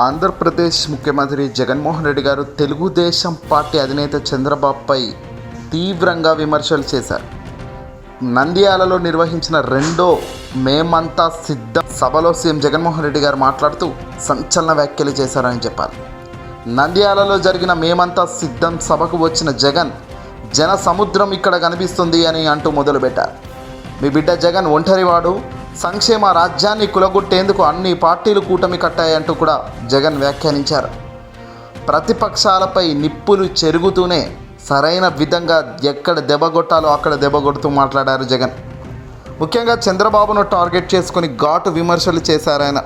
ఆంధ్రప్రదేశ్ ముఖ్యమంత్రి జగన్మోహన్ రెడ్డి గారు తెలుగుదేశం పార్టీ అధినేత చంద్రబాబుపై తీవ్రంగా విమర్శలు చేశారు. నంద్యాలలో నిర్వహించిన రెండో మేమంతా సిద్ధం సభలో సీఎం జగన్మోహన్ రెడ్డి గారు మాట్లాడుతూ సంచలన వ్యాఖ్యలు చేశారని చెప్పాలి. నంద్యాలలో జరిగిన మేమంతా సిద్ధం సభకు వచ్చిన జగన్ జన సముద్రం ఇక్కడ కనిపిస్తుంది అని అంటూ మొదలుపెట్టారు. మీ బిడ్డ జగన్ ఒంటరివాడు, సంక్షేమ రాజ్యాన్ని కులగొట్టేందుకు అన్ని పార్టీలు కూటమి కట్టాయంటూ కూడా జగన్ వ్యాఖ్యానించారు. ప్రతిపక్షాలపై నిప్పులు చెరుగుతూనే సరైన విధంగా ఎక్కడ దెబ్బగొట్టాలో అక్కడ దెబ్బగొడుతూ మాట్లాడారు జగన్. ముఖ్యంగా చంద్రబాబును టార్గెట్ చేసుకుని ఘాటు విమర్శలు చేశారాయన.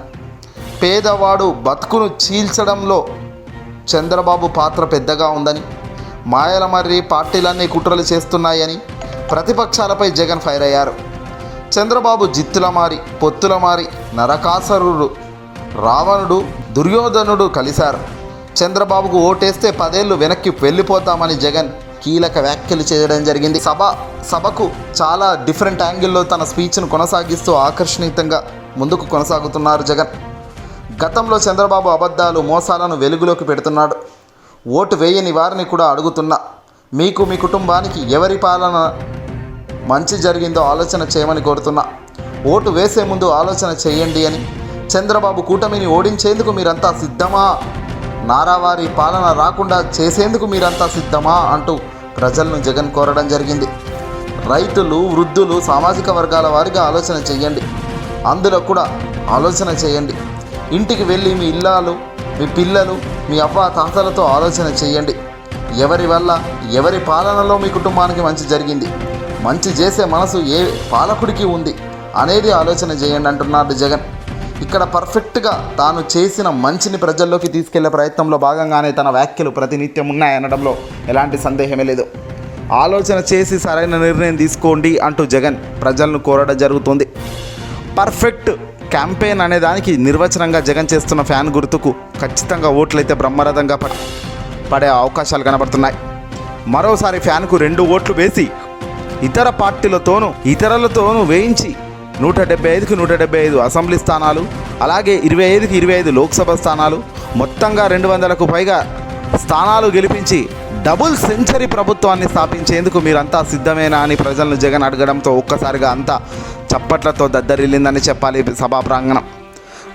పేదవాడు బతుకును చీల్చడంలో చంద్రబాబు పాత్ర పెద్దగా ఉందని, మాయలమర్రి పార్టీలన్నీ కుట్రలు చేస్తున్నాయని ప్రతిపక్షాలపై జగన్ ఫైర్ అయ్యారు. చంద్రబాబు జిత్తుల మారి, పొత్తుల మారి, నరకాసురుడు, రావణుడు, దుర్యోధనుడు కలిశారు. చంద్రబాబుకు ఓటేస్తే 10 ఏళ్ళు వెనక్కి వెళ్ళిపోతామని జగన్ కీలక వ్యాఖ్యలు చేయడం జరిగింది. సభకు చాలా డిఫరెంట్ యాంగిల్లో తన స్పీచ్ను కొనసాగిస్తూ ఆకర్షణీయంగా ముందుకు కొనసాగుతున్నారు జగన్. గతంలో చంద్రబాబు అబద్ధాలు, మోసాలను వెలుగులోకి పెడుతున్నాడు. ఓటు వేయని వారిని కూడా అడుగుతున్నా, మీకు మీ కుటుంబానికి ఎవరి పాలన మంచి జరిగిందో ఆలోచన చేయమని కోరుతున్నా. ఓటు వేసే ముందు ఆలోచన చేయండి అని. చంద్రబాబు కూటమిని ఓడించేందుకు మీరంతా సిద్ధమా? నారావారి పాలన రాకుండా చేసేందుకు మీరంతా సిద్ధమా అంటూ ప్రజలను జగన్ కోరడం జరిగింది. రైతులు, వృద్ధులు, సామాజిక వర్గాల వారిగా ఆలోచన చేయండి. అందులో కూడా ఆలోచన చేయండి. ఇంటికి వెళ్ళి మీ ఇల్లాలు, మీ పిల్లలు, మీ అవ్వ తాతలతో ఆలోచన చేయండి. ఎవరి వల్ల, ఎవరి పాలనలో మీ కుటుంబానికి మంచి జరిగింది, మంచి చేసే మనసు ఏ పాలకుడికి ఉంది అనేది ఆలోచన చేయండి అంటున్నాడు జగన్. ఇక్కడ పర్ఫెక్ట్గా తాను చేసిన మంచిని ప్రజల్లోకి తీసుకెళ్లే ప్రయత్నంలో భాగంగానే తన వ్యాఖ్యలు ప్రతినిత్యం ఉన్నాయనడంలో ఎలాంటి సందేహమే లేదు. ఆలోచన చేసి సరైన నిర్ణయం తీసుకోండి అంటూ జగన్ ప్రజలను కోరడం జరుగుతుంది. పర్ఫెక్ట్ క్యాంపెయిన్ అనే దానికి నిర్వచనంగా జగన్ చేస్తున్న ఫ్యాన్ గుర్తుకు ఖచ్చితంగా ఓట్లయితే బ్రహ్మరథంగా పడే అవకాశాలు కనబడుతున్నాయి. మరోసారి ఫ్యాన్కు 2 ఓట్లు వేసి ఇతర పార్టీలతోనూ ఇతరులతోనూ వేయించి 175కి 175 అసెంబ్లీ స్థానాలు, అలాగే 25కి 25 లోక్సభ స్థానాలు, మొత్తంగా 200కు పైగా స్థానాలు గెలిపించి డబుల్ సెంచరీ ప్రభుత్వాన్ని స్థాపించేందుకు మీరంతా సిద్ధమేనా అని ప్రజలను జగన్ అడగడంతో ఒక్కసారిగా అంతా చప్పట్లతో దద్దరిల్లిందని చెప్పాలి సభా ప్రాంగణం.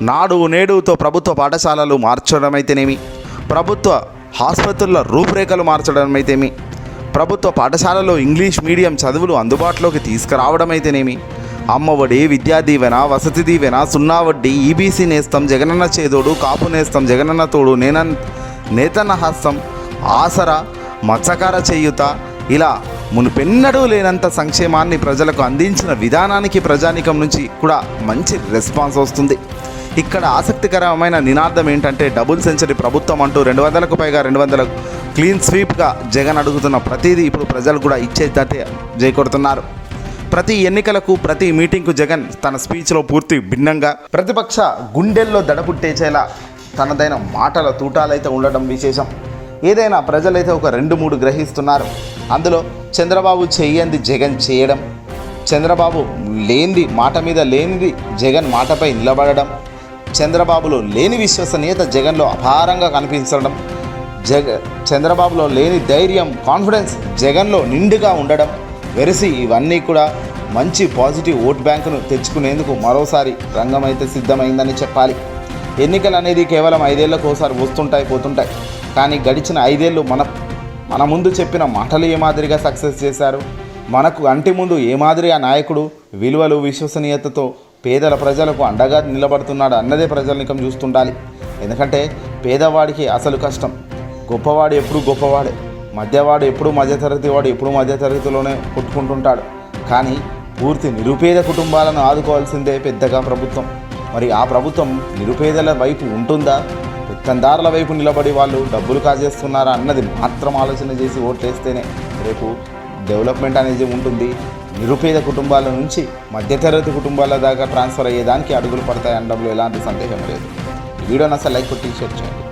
నాడు నేడుతో ప్రభుత్వ పాఠశాలలు మార్చడమైతేనేమి, ప్రభుత్వ ఆసుపత్రుల రూపురేఖలు మార్చడమైతేమి, ప్రభుత్వ పాఠశాలలో ఇంగ్లీష్ మీడియం చదువులు అందుబాటులోకి తీసుకురావడమైతేనేమి, అమ్మఒడి, విద్యా దీవెన, వసతి దీవెన, 0 వడ్డీ, ఈబీసీ నేస్తం, జగనన్న చేదోడు, కాపు నేస్తం, జగనన్న తోడు, నేతన్న హస్తం, ఆసరా, మత్స్యకార చేయూత, ఇలా మునుపెన్నడూ లేనంత సంక్షేమాన్ని ప్రజలకు అందించిన విధానానికి ప్రజానీకం నుంచి కూడా మంచి రెస్పాన్స్ వస్తుంది. ఇక్కడ ఆసక్తికరమైన నినాదం ఏంటంటే డబుల్ సెంచరీ ప్రభుత్వం అంటూ 200కు పైగా 200 క్లీన్ స్వీప్గా జగన్ అడుగుతున్న ప్రతిదీ ఇప్పుడు ప్రజలు కూడా ఇచ్చేదట్టే జైకొడుతున్నారు. ప్రతి ఎన్నికలకు, ప్రతి మీటింగ్కు జగన్ తన స్పీచ్లో పూర్తి భిన్నంగా ప్రతిపక్ష గుండెల్లో దడపుట్టేచేలా తనదైన మాటల తూటాలైతే ఉండడం విశేషం. ఏదైనా ప్రజలైతే ఒక 2-3 గ్రహిస్తున్నారు. అందులో చంద్రబాబు చెయ్యంది జగన్ చేయడం, చంద్రబాబు లేనిది, మాట మీద లేనిది జగన్ మాటపై నిలబడడం, చంద్రబాబులో లేని విశ్వసనీయత జగన్లో అపారంగా కనిపించడం, చంద్రబాబులో లేని ధైర్యం, కాన్ఫిడెన్స్ జగన్లో నిండుగా ఉండడం వెరసి ఇవన్నీ కూడా మంచి పాజిటివ్ ఓట్ బ్యాంకును తెచ్చుకునేందుకు మరోసారి రంగం అయితే సిద్ధమైందని చెప్పాలి. ఎన్నికలు అనేది కేవలం 5 ఏళ్లకు ఒకసారి వస్తుంటాయి, పోతుంటాయి. కానీ గడిచిన 5 ఏళ్ళు మన ముందు చెప్పిన మాటలు ఏ మాదిరిగా సక్సెస్ చేశారు, మనకు అంటి ముందు ఏ మాదిరిగా నాయకుడు విలువలు, విశ్వసనీయతతో పేదల ప్రజలకు అండగా నిలబడుతున్నాడు అన్నదే ప్రజలనికం చూస్తుండాలి. ఎందుకంటే పేదవాడికి అసలు కష్టం, గొప్పవాడు ఎప్పుడు గొప్పవాడే, మధ్యవాడు ఎప్పుడు మధ్యతరగతి వాడు ఎప్పుడు మధ్యతరగతిలోనే కొట్టుకుంటుంటాడు. కానీ పూర్తి నిరుపేద కుటుంబాలను ఆదుకోవాల్సిందే పెద్దగా ప్రభుత్వం. మరి ఆ ప్రభుత్వం నిరుపేదల వైపు ఉంటుందా, పెత్తందారుల వైపు నిలబడి వాళ్ళు డబ్బులు కాజేస్తున్నారా అన్నది మాత్రం ఆలోచన చేసి ఓట్లేస్తేనే రేపు డెవలప్మెంట్ అనేది ఉంటుంది. నిరుపేద కుటుంబాల నుంచి మధ్యతరగతి కుటుంబాల దాకా ట్రాన్స్ఫర్ అయ్యేదానికి అడుగులు పడతాయి అనడంలో ఎలాంటి సందేహం లేదు. వీడియోని అసలు లైక్ కొట్టి షేర్ చేయండి.